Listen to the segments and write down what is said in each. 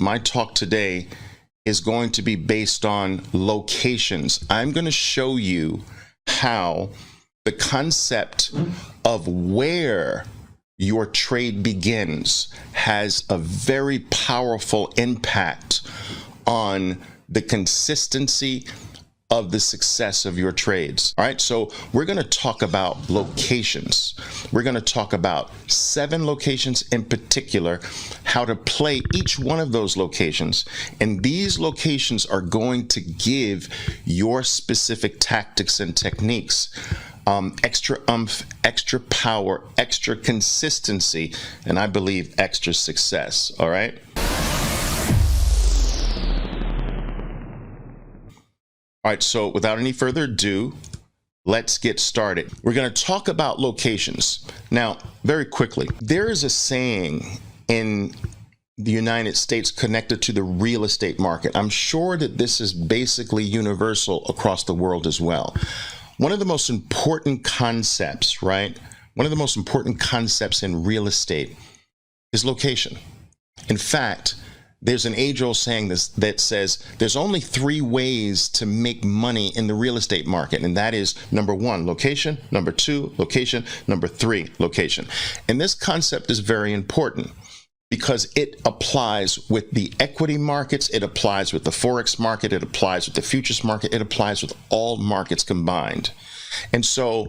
my talk today is going to be based on locations. I'm going to show you how the concept of where your trade begins has a very powerful impact on the consistency of the success of your trades. All right, so we're going to talk about locations. We're going to talk about 7 locations in particular, how to play each one of those locations. And these locations are going to give your specific tactics and techniques extra oomph, extra power, extra consistency, and I believe extra success. All right. All right, so without any further ado, let's get started. We're going to talk about locations. Now, very quickly, there is a saying in the United States connected to the real estate market. I'm sure that this is basically universal across the world as well. One of the most important concepts, right? One of the most important concepts in real estate is location. In fact, there's an age-old saying that says there's only 3 ways to make money in the real estate market, and that is number 1, location, number 2, location, number 3, location. And this concept is very important because it applies with the equity markets, it applies with the Forex market, it applies with the futures market, it applies with all markets combined. And so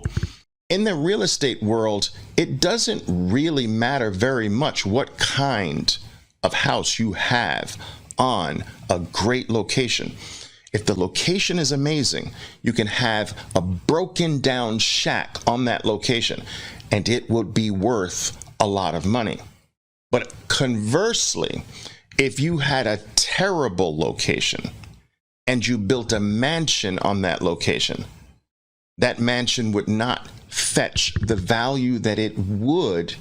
in the real estate world, it doesn't really matter very much what kind of house you have on a great location. If the location is amazing, you can have a broken down shack on that location and it would be worth a lot of money. But conversely, if you had a terrible location and you built a mansion on that location, that mansion would not fetch the value that it would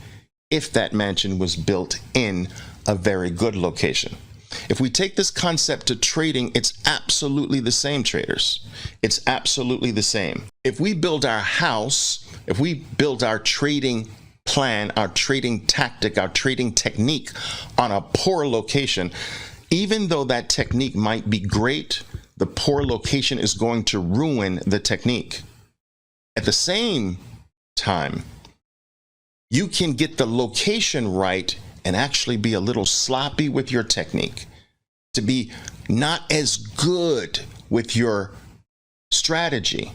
if that mansion was built in a very good location. If we take this concept to trading, it's absolutely the same, traders. It's absolutely the same. If we build our house, if we build our trading plan, our trading tactic, our trading technique on a poor location, even though that technique might be great, the poor location is going to ruin the technique. At the same time, you can get the location right and actually be a little sloppy with your technique, to be not as good with your strategy,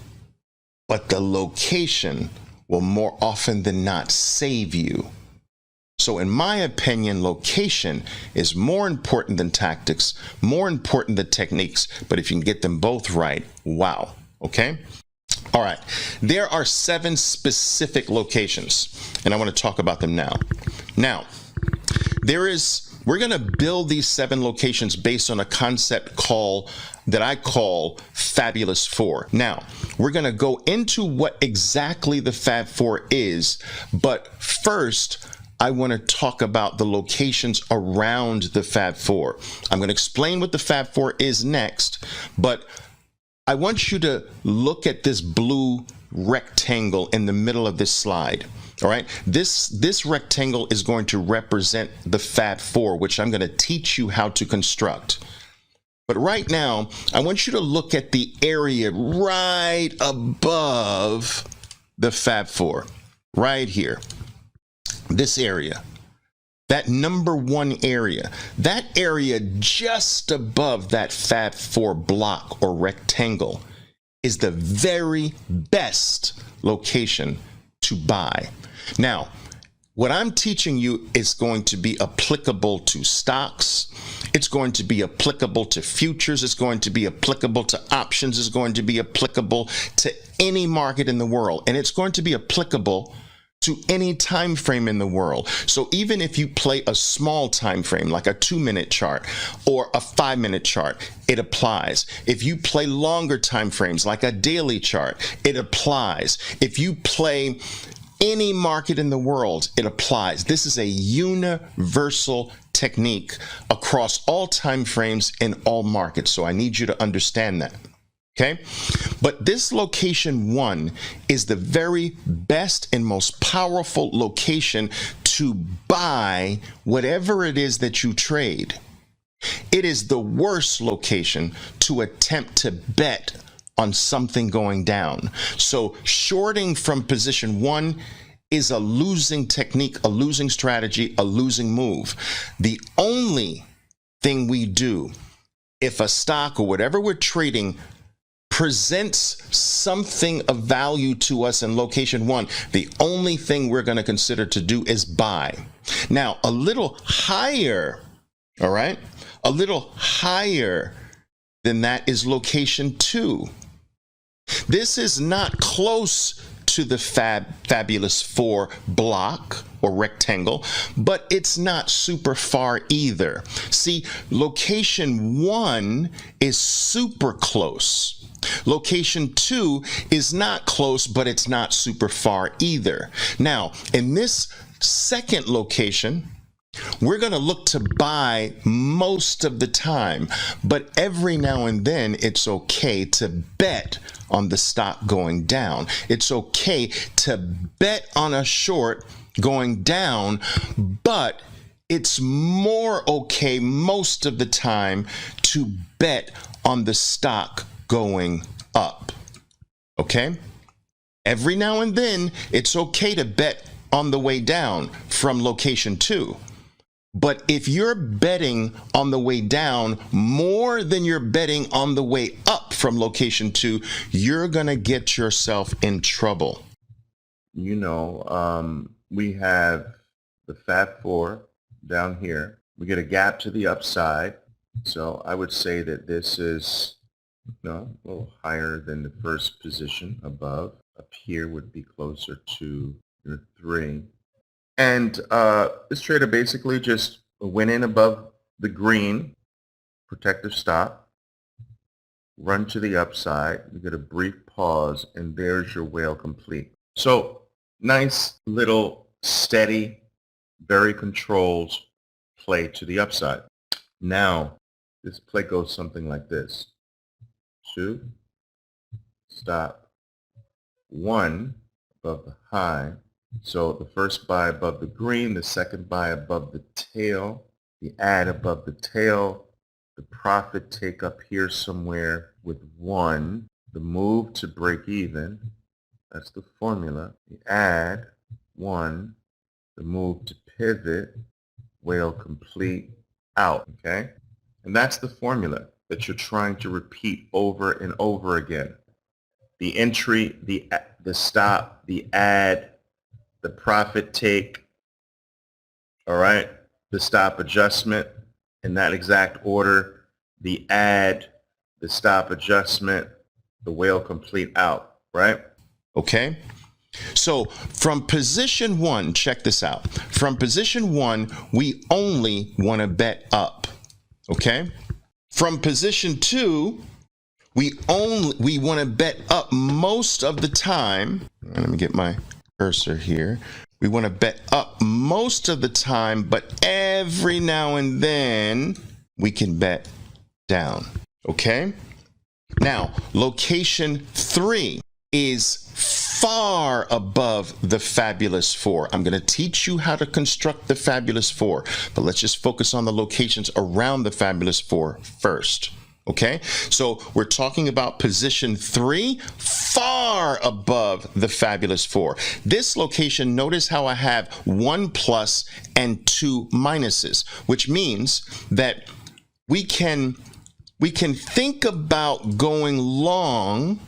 but the location will more often than not save you. So in my opinion, location is more important than tactics, more important than techniques, but if you can get them both right, wow, okay? All right, there are 7 specific locations, and I want to talk about them now. Now, we're going to build these 7 locations based on a concept that I call Fabulous 4. Now, we're going to go into what exactly the Fab 4 is, but first, I want to talk about the locations around the Fab 4. I'm going to explain what the Fab 4 is next, but I want you to look at this blue rectangle in the middle of this slide. All right, this rectangle is going to represent the Fab 4, which I'm going to teach you how to construct. But right now, I want you to look at the area right above the Fab 4, right here. This area, that number 1 area, that area just above that Fab 4 block or rectangle is the very best location to buy. Now, what I'm teaching you is going to be applicable to stocks. It's going to be applicable to futures. It's going to be applicable to options. It's going to be applicable to any market in the world. And it's going to be applicable to any time frame in the world. So even if you play a small time frame, like a 2-minute chart or a 5-minute chart, it applies. If you play longer time frames, like a daily chart, it applies. If you play any market in the world, it applies. This is a universal technique across all time frames in all markets. So I need you to understand that. Okay, but this location 1 is the very best and most powerful location to buy whatever it is that you trade. It is the worst location to attempt to bet on something going down. So shorting from position 1 is a losing technique, a losing strategy, a losing move. The only thing we do if a stock or whatever we're trading presents something of value to us in location 1, the only thing we're going to consider to do is buy. Now, a little higher, all right, a little higher than that is location 2. This is not close to the fabulous 4 block or rectangle, but it's not super far either. See, location 1 is super close. Location 2 is not close, but it's not super far either. Now, in this second location, we're going to look to buy most of the time, but every now and then it's okay to bet on the stock going down. It's okay to bet on a short going down, but it's more okay most of the time to bet on the stock going up. Okay? Every now and then it's okay to bet on the way down from location 2. But if you're betting on the way down more than you're betting on the way up from location 2, you're going to get yourself in trouble. You know, we have the Fab 4 down here. We get a gap to the upside. So I would say that this is a little higher than the first position above. Up here would be closer to your 3. And this trader basically just went in above the green, protective stop, run to the upside, you get a brief pause, and there's your whale complete. So nice little steady, very controlled play to the upside. Now, this play goes something like this. 2, stop, 1 above the high. So the first buy above the green, the second buy above the tail, the add above the tail, the profit take up here somewhere with 1, the move to break even, that's the formula, the add 1, the move to pivot, whale complete, out, okay? And that's the formula that you're trying to repeat over and over again. The entry, the stop, the add, the profit take, all right, the stop adjustment in that exact order, the add, the stop adjustment, the whale complete out, right? Okay. So from position 1, check this out. From position 1, we only want to bet up. Okay. From position 2, we want to bet up most of the time. Let me get my cursor here. We want to bet up most of the time, but every now and then we can bet down. Okay? Now, location 3 is far above the fabulous 4. I'm going to teach you how to construct the fabulous 4, but let's just focus on the locations around the fabulous 4 first. Okay, so we're talking about position 3, far above the fabulous 4. This location, notice how I have 1 plus and 2 minuses, which means that we can think about going long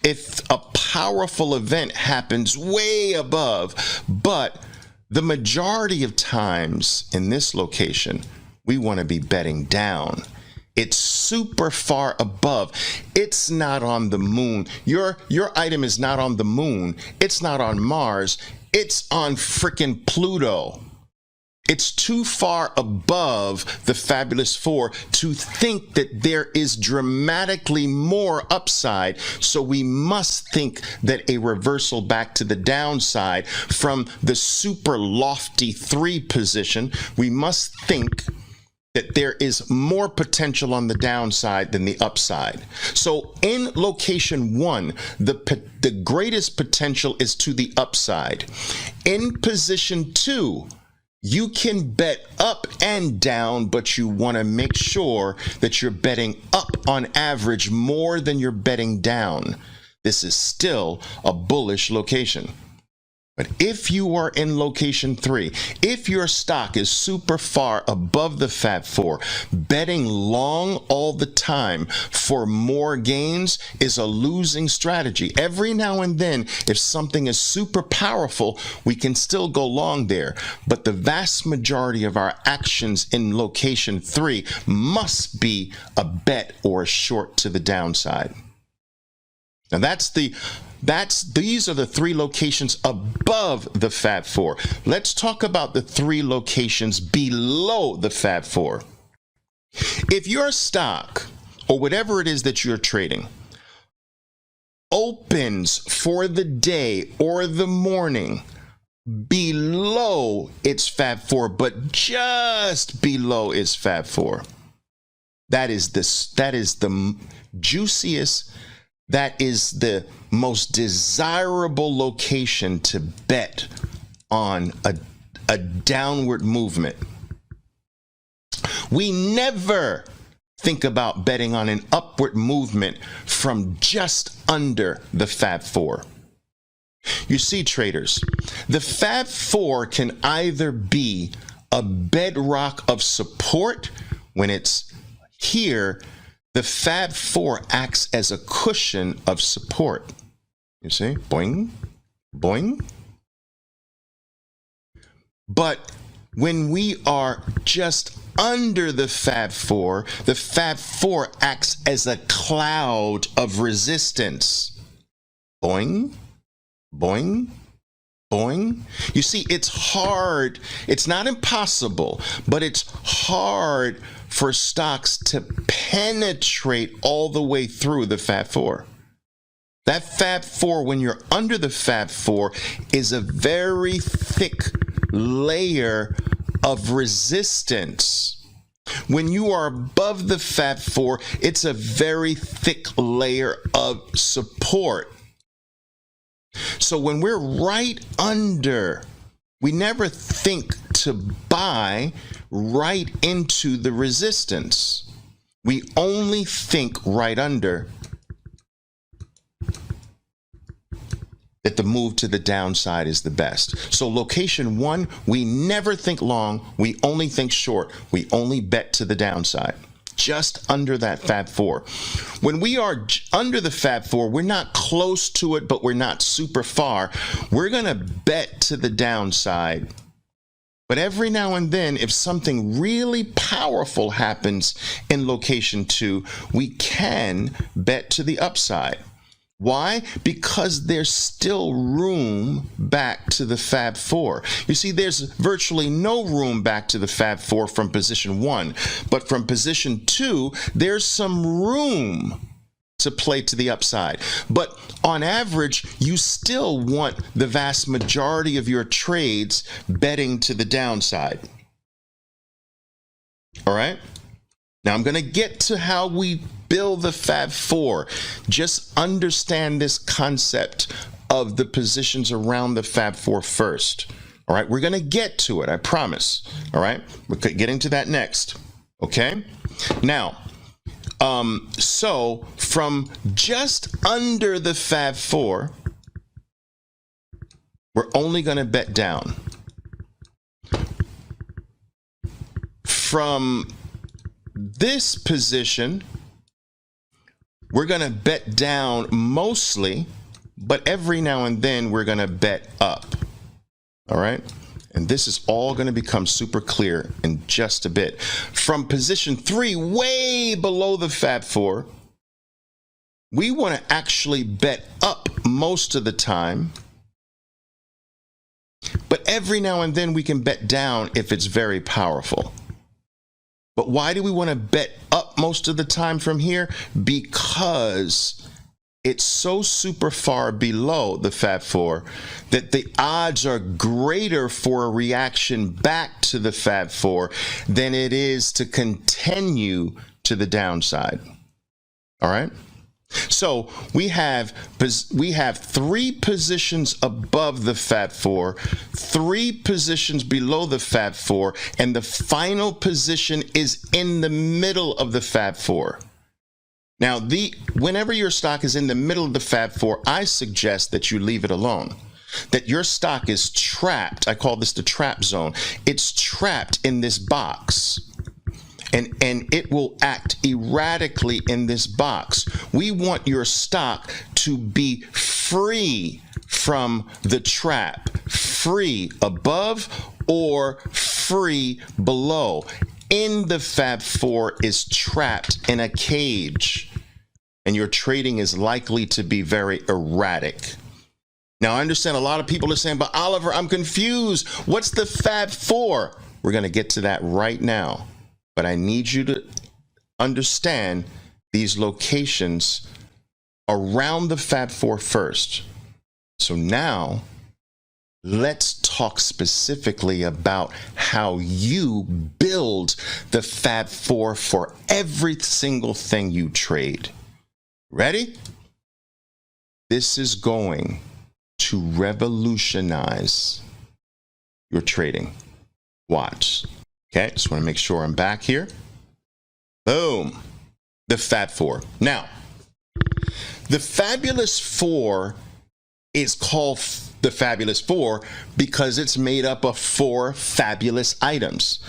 if a powerful event happens way above, but the majority of times in this location, we want to be betting down. It's super far above. It's not on the moon. Your item is not on the moon. It's not on Mars. It's on frickin' Pluto. It's too far above the fabulous 4 to think that there is dramatically more upside. So we must think that a reversal back to the downside from the super lofty 3 position, we must think that there is more potential on the downside than the upside. So in location 1, the greatest potential is to the upside. In position 2, You can bet up and down, but you want to make sure that you're betting up on average more than you're betting down. This is still a bullish location. But if you are in location 3, if your stock is super far above the Fab 4, betting long all the time for more gains is a losing strategy. Every now and then, if something is super powerful, we can still go long there. But the vast majority of our actions in location 3 must be a bet or a short to the downside. Now these are the 3 locations above the Fab 4. Let's talk about the 3 locations below the Fab 4. If your stock, or whatever it is that you're trading, opens for the day or the morning below its Fab 4, but just below its Fab 4, that is the juiciest, that is the most desirable location to bet on a downward movement. We never think about betting on an upward movement from just under the Fab 4. You see, traders, the Fab 4 can either be a bedrock of support. When it's here, the Fab 4 acts as a cushion of support. You see? Boing, boing. But when we are just under the Fab 4 acts as a cloud of resistance. Boing, boing, boing. You see, it's hard. It's not impossible, but it's hard for stocks to penetrate all the way through the Fab 4. That Fab 4, when you're under the Fab 4, is a very thick layer of resistance. When you are above the Fab 4, it's a very thick layer of support. So when we're right under, we never think to buy right into the resistance. We only think right under that the move to the downside is the best. So location 1, we never think long, we only think short, we only bet to the downside, just under that Fab 4. When we are under the Fab 4, we're not close to it, but we're not super far. We're gonna bet to the downside. But every now and then, if something really powerful happens in location 2, we can bet to the upside. Why? Because there's still room back to the Fab 4. You see, there's virtually no room back to the Fab 4 from position 1, but from position 2, there's some room to play to the upside. But on average, you still want the vast majority of your trades betting to the downside. All right? Now I'm going to get to how we build the Fab 4. Just understand this concept of the positions around the Fab 4 first. All right, we're going to get to it, I promise. All right, we're getting to that next. Okay, now, so from just under the Fab 4, we're only going to bet down. From this position, we're going to bet down mostly, but every now and then we're going to bet up. All right? And this is all going to become super clear in just a bit. From position 3, way below the Fab 4, we want to actually bet up most of the time, but every now and then we can bet down if it's very powerful. But why do we want to bet up most of the time from here? Because it's so super far below the Fab 4 that the odds are greater for a reaction back to the Fab 4 than it is to continue to the downside. All right? So we have 3 positions above the Fab 4, 3 positions below the Fab 4, and the final position is in the middle of the Fab 4. Now, whenever your stock is in the middle of the Fab 4, I suggest that you leave it alone. That your stock is trapped. I call this the trap zone. It's trapped in this box. And it will act erratically in this box. We want your stock to be free from the trap, free above or free below. In the Fab 4 is trapped in a cage, and your trading is likely to be very erratic. Now, I understand a lot of people are saying, but Oliver, I'm confused. What's the Fab 4? We're going to get to that right now. But I need you to understand these locations around the Fab 4 first. So now, let's talk specifically about how you build the Fab 4 for every single thing you trade. Ready? This is going to revolutionize your trading. Watch. Okay, just want to make sure I'm back here. Boom. The Fab 4. Now, the Fabulous 4 is called the Fabulous 4 because it's made up of 4 fabulous items.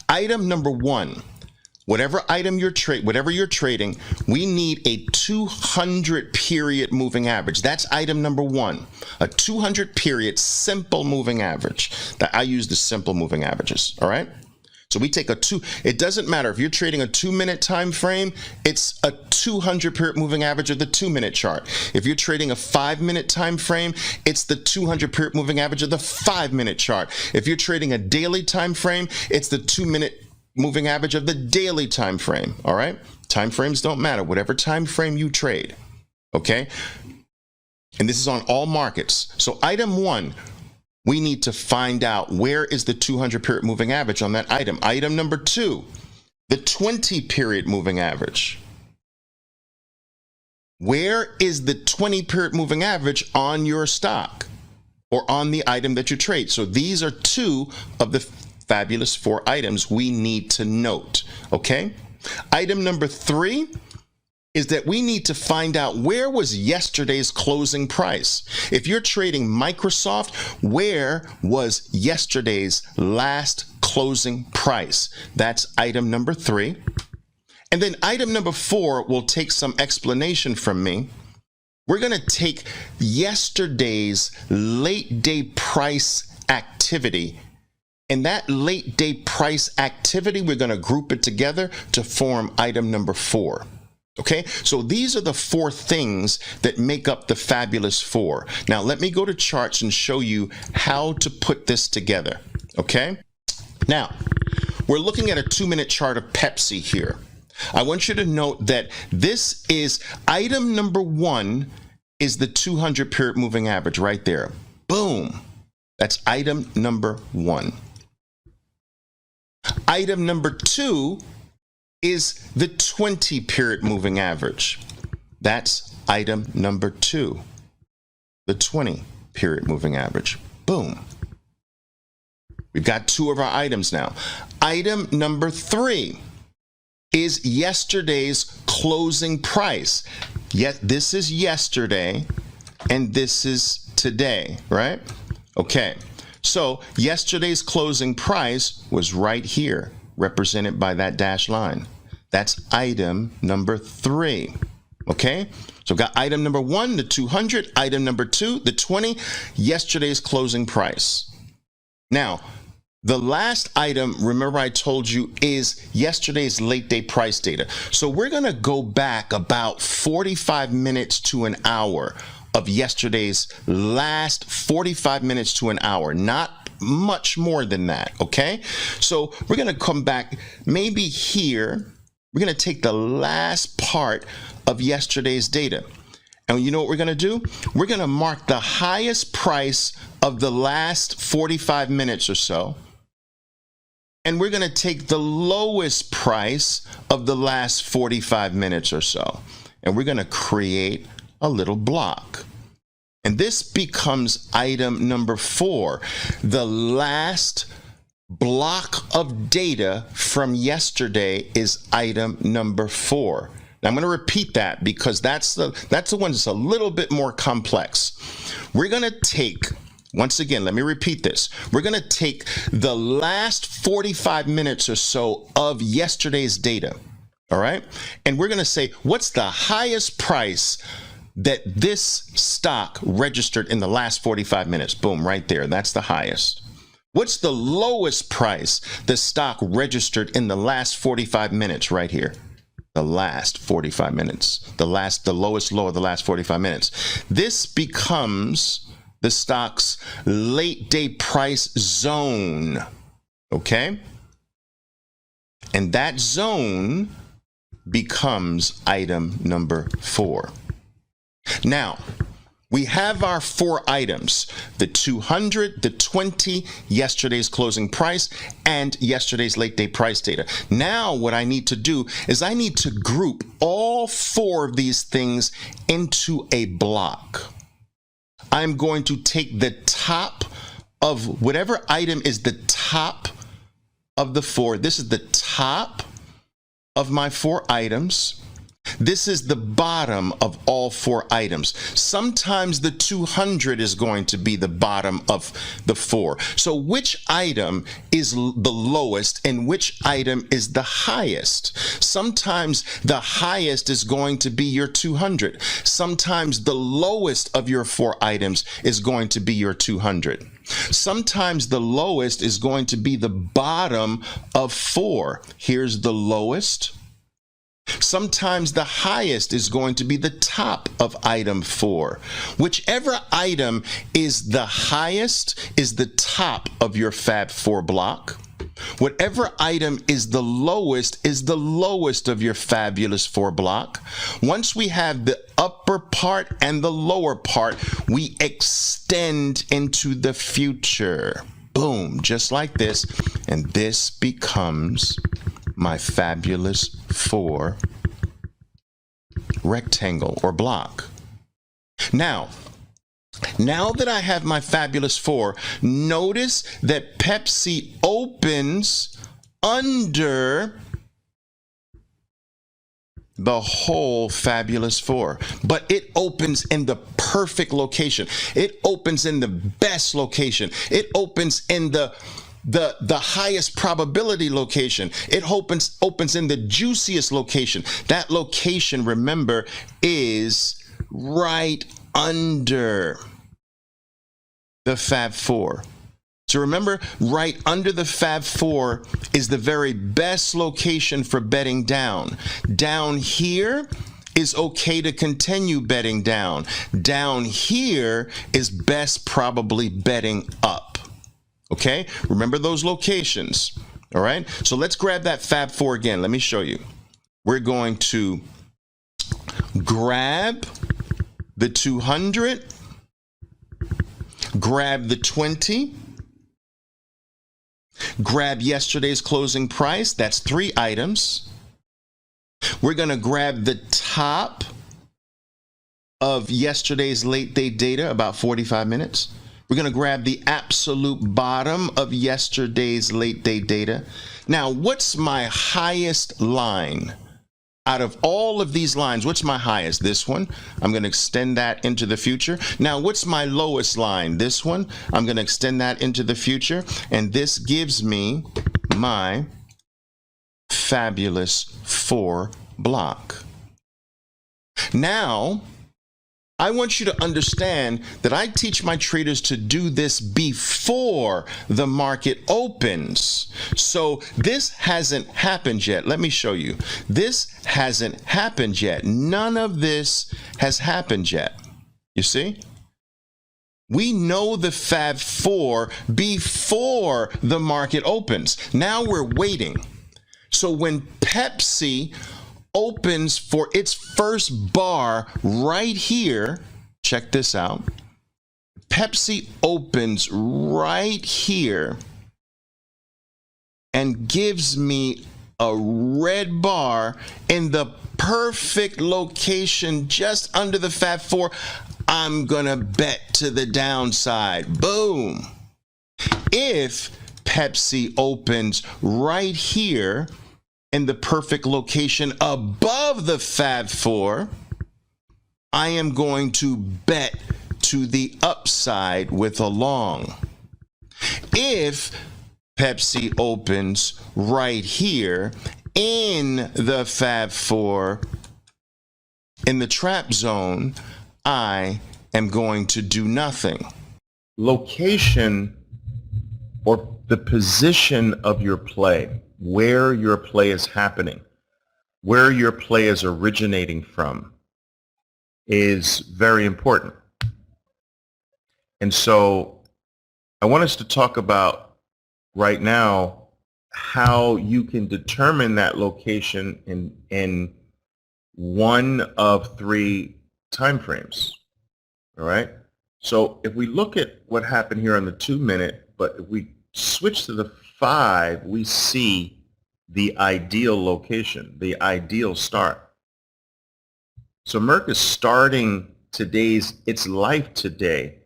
Item number 1, whatever you're trading, we need a 200 period moving average. That's item number 1, a 200 period simple moving average. That I use the simple moving averages, all right? So we take it doesn't matter if you're trading a 2-minute time frame, it's a 200 period moving average of the 2-minute chart. If you're trading a 5-minute time frame, it's the 200 period moving average of the 5-minute chart. If you're trading a daily time frame, it's the 2-minute moving average of the daily time frame. All right? Time frames don't matter, whatever time frame you trade. Okay? And this is on all markets. So item 1, we need to find out where is the 200 period moving average on that item. Item number 2, the 20 period moving average. Where is the 20 period moving average on your stock or on the item that you trade? So these are 2 of the Fabulous 4 items we need to note. Okay? Item number 3 is that we need to find out where was yesterday's closing price. If you're trading Microsoft, where was yesterday's last closing price? That's item number 3. And then item number 4 will take some explanation from me. We're going to take yesterday's late day price activity. And that late day price activity, we're going to group it together to form item number 4. Okay, so these are the 4 things that make up the Fabulous 4. Now, let me go to charts and show you how to put this together. Okay, now we're looking at a 2-minute chart of Pepsi here. I want you to note that this is item number 1 is the 200 period moving average right there. Boom. That's item number 1. Item number 2 is the 20 period moving average. That's item number 2, the 20 period moving average. Boom. We've got 2 of our items now. Item number 3 is yesterday's closing price. Yet this is yesterday and this is today, right? Okay. So yesterday's closing price was right here, represented by that dashed line. That's item number 3. Okay, so we've got item number 1, the 200, item number 2, the 20, yesterday's closing price. Now, the last item, remember I told you, is yesterday's late day price data. So we're going to go back about 45 minutes to an hour of yesterday's last 45 minutes to an hour, not much more than that, okay? So we're going to come back maybe here. We're going to take the last part of yesterday's data. And you know what we're going to do? We're going to mark the highest price of the last 45 minutes or so. And we're going to take the lowest price of the last 45 minutes or so. and we're going to create a little block. And this becomes item number 4, the last block of data from yesterday is item number 4. Now I'm going to repeat that because that's the one that's a little bit more complex. We're going to take, once again, let me repeat this. We're going to take the last 45 minutes or so of yesterday's data, all right? And we're going to say, what's the highest price that this stock registered in the last 45 minutes? Boom, right there. That's the highest. What's the lowest price the stock registered in the last 45 minutes? Right here. The last 45 minutes. The lowest low of the last 45 minutes. This becomes the stock's late day price zone. Okay? And that zone becomes item number 4. Now, we have our 4 items, the 200, the 20, yesterday's closing price, and yesterday's late day price data. Now, what I need to do is I need to group all 4 of these things into a block. I'm going to take the top of whatever item is the top of the 4. This is the top of my 4 items. This is the bottom of all 4 items. Sometimes the 200 is going to be the bottom of the 4. So which item is the lowest and which item is the highest? Sometimes the highest is going to be your 200. Sometimes the lowest of your 4 items is going to be your 200. Sometimes the lowest is going to be the bottom of 4. Here's the lowest. Sometimes the highest is going to be the top of item 4. Whichever item is the highest is the top of your Fab 4 block. Whatever item is the lowest of your Fabulous 4 block. Once we have the upper part and the lower part, we extend into the future. Boom, just like this. And this becomes my Fabulous 4 rectangle or block. Now that I have my Fabulous 4, notice that Pepsi opens under the whole Fabulous 4, but it opens in the perfect location. It opens in the best location. It opens in the highest probability location. It opens in the juiciest location. That location, remember, is right under the Fab 4. So remember, right under the Fab 4 is the very best location for betting down. Down here is okay to continue betting down. Down here is best probably betting up. Okay, remember those locations. All right, so let's grab that Fab 4 again. Let me show you. We're going to grab the 200, grab the 20, grab yesterday's closing price. That's 3 items. We're going to grab the top of yesterday's late day data, about 45 minutes. We're going to grab the absolute bottom of yesterday's late day data. Now, what's my highest line? Out of all of these lines, what's my highest? This one. I'm going to extend that into the future. Now, what's my lowest line? This one. I'm going to extend that into the future. And this gives me my Fabulous 4 block. Now, I want you to understand that I teach my traders to do this before the market opens. So this hasn't happened yet. Let me show you. This hasn't happened yet. None of this has happened yet. You see? We know the Fab 4 before the market opens. Now we're waiting. So when Pepsi opens for its first bar right here, check this out. Pepsi opens right here and gives me a red bar in the perfect location just under the Fab 4, I'm going to bet to the downside. Boom. If Pepsi opens right here in the perfect location above the Fab 4, I am going to bet to the upside with a long. If Pepsi opens right here in the Fab 4 in the trap zone, I am going to do nothing. Location, or the position of your play, where your play is happening, where your play is originating from, is very important. And so I want us to talk about right now how you can determine that location in one of three time frames. All right. So if we look at what happened here on the 2-minute, but if we switch to the 5, we see the ideal location, the ideal start. So Merck is starting its life today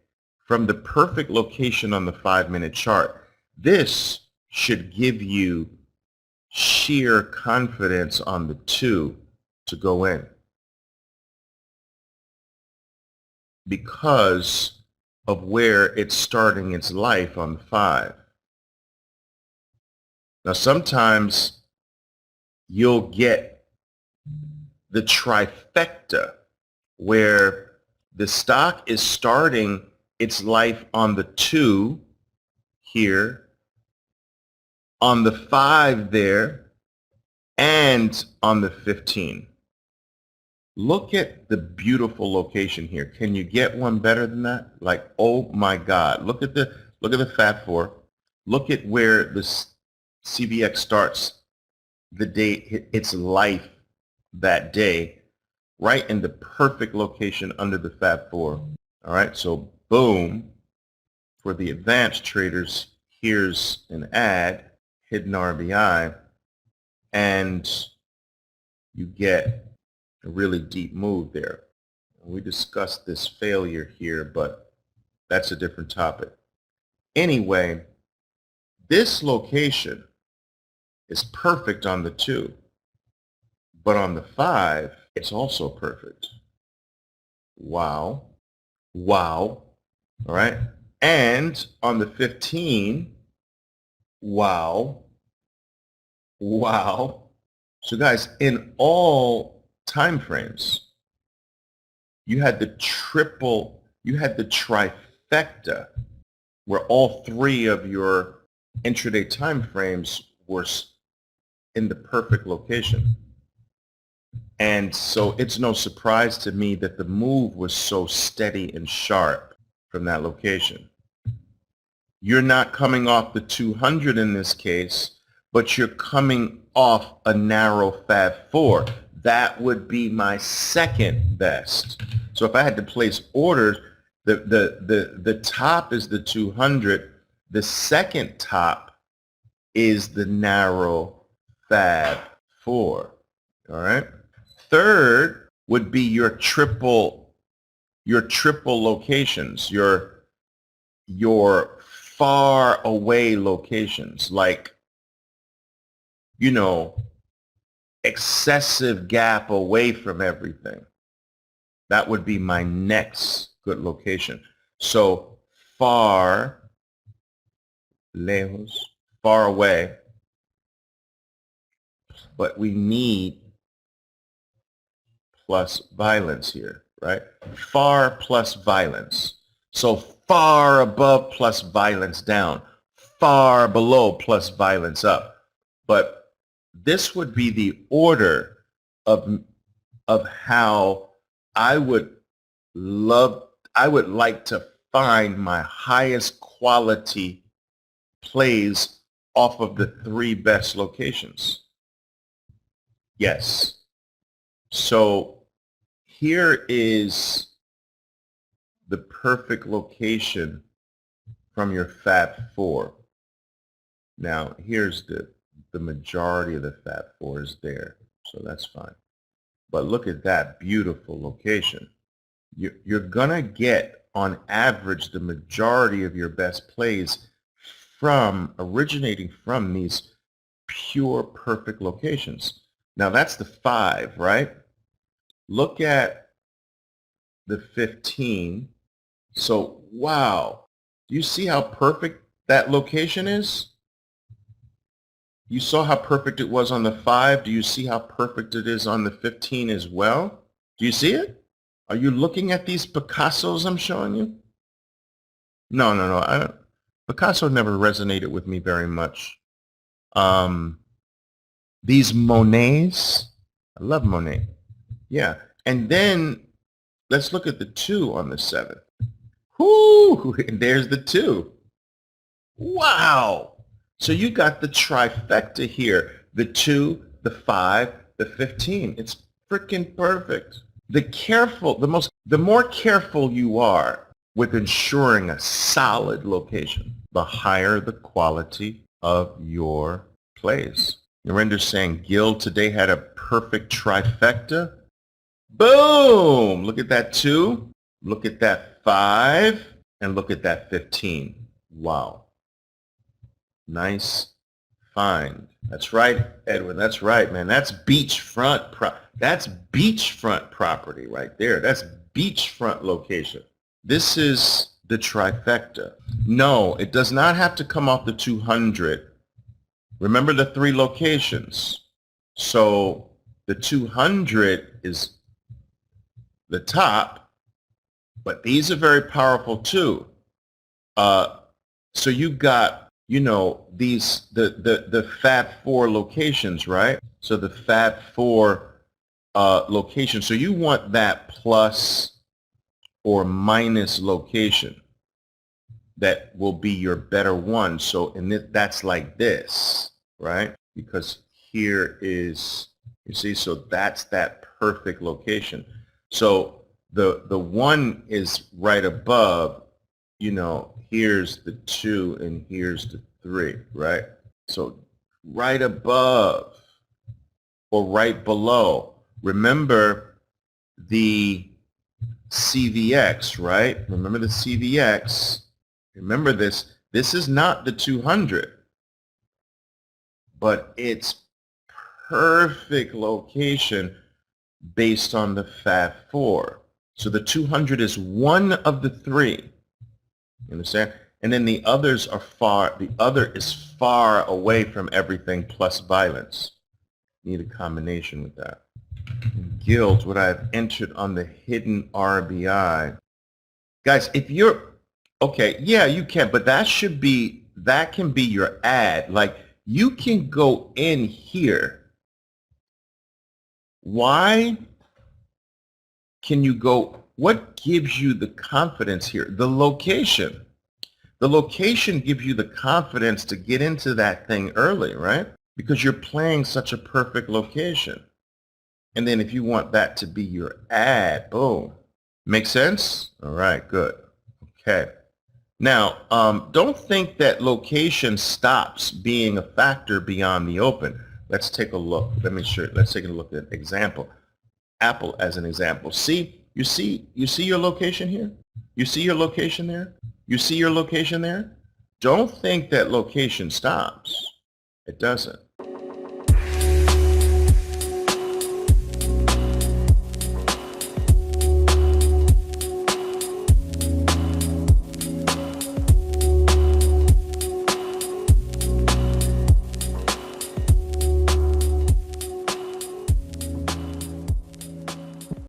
from the perfect location on the 5-minute chart. This should give you sheer confidence on the 2 to go in, because of where it's starting its life on the 5. Now sometimes you'll get the trifecta where the stock is starting its life on the 2 here, on the 5 there, and on the 15. Look at the beautiful location here. Can you get one better than that? Like, oh my God. Look at the Fab 4. Look at where the CVX starts the day, its life that day, right in the perfect location under the Fab 4. All right, so boom. For the advanced traders, here's an ad, hidden RBI, and you get a really deep move there. We discussed this failure here, but that's a different topic. Anyway, this location is perfect on the 2, but on the 5, it's also perfect. Wow. Wow. All right. And on the 15, wow. Wow. So guys, in all time frames, you had the trifecta where all 3 of your intraday time frames were in the perfect location. And so it's no surprise to me that the move was so steady and sharp from that location. You're not coming off the 200 in this case, but you're coming off a narrow Fab 4. That would be my second best. So if I had to place orders, the top is the 200. The second top is the narrow Fab 4. All right. Third would be your triple locations, your far away locations, like, you know, excessive gap away from everything. That would be my next good location. So far, lejos, far away, but we need plus violence here, right? Far plus violence. So far above plus violence down, far below plus violence up. But this would be the order of how I would like to find my highest quality plays off of the 3 best locations. Yes. So here is the perfect location from your Fab 4. Now here's the majority of the Fab 4 is there, so that's fine. But look at that beautiful location. You're going to get, on average, the majority of your best plays originating from these pure perfect locations. Now that's the 5, right? Look at the 15. So, wow. Do you see how perfect that location is? You saw how perfect it was on the 5. Do you see how perfect it is on the 15 as well? Do you see it? Are you looking at these Picassos I'm showing you? No. Picasso never resonated with me very much. These Monets, I love Monet. Yeah. And then let's look at the 2 on the 7th. Whoo! And there's the 2. Wow! So you got the trifecta here. The 2, the 5, the 15. It's freaking perfect. The more careful you are with ensuring a solid location, the higher the quality of your plays. Narendra's saying Gil today had a perfect trifecta. Boom! Look at that 2. Look at that 5. And look at that 15. Wow. Nice find. That's right, Edwin. That's right, man. That's beachfront property right there. That's beachfront location. This is the trifecta. No, it does not have to come off the 200. Remember the 3 locations. So the 200 is the top, but these are very powerful too. So you got, these, the Fab 4 locations, right? So the Fab 4 location. So you want that plus or minus location that will be your better one. So that's like this, right? Because here is, you see, so that's that perfect location. So the 1 is right above, here's the 2 and here's the 3, right? So right above or right below. Remember the CVX, right? Remember the CVX. Remember this. This is not the 200, but it's perfect location based on the Fab 4. So the 200 is one of the 3. You understand? And then the other is far away from everything plus violence. Need a combination with that. Guild, what I've entered on the hidden RBI. Guys, if you're, okay, yeah, you can, but that can be your ad. Like, you can go in here. Why can you go, what gives you the confidence here? The location. The location gives you the confidence to get into that thing early, right? Because you're playing such a perfect location. And then if you want that to be your ad, boom. Make sense? All right, good. Okay. Now, don't think that location stops being a factor beyond the open. Let's take a look. Let's take a look at example. Apple as an example. See, you see your location here? You see your location there? You see your location there? Don't think that location stops. It doesn't.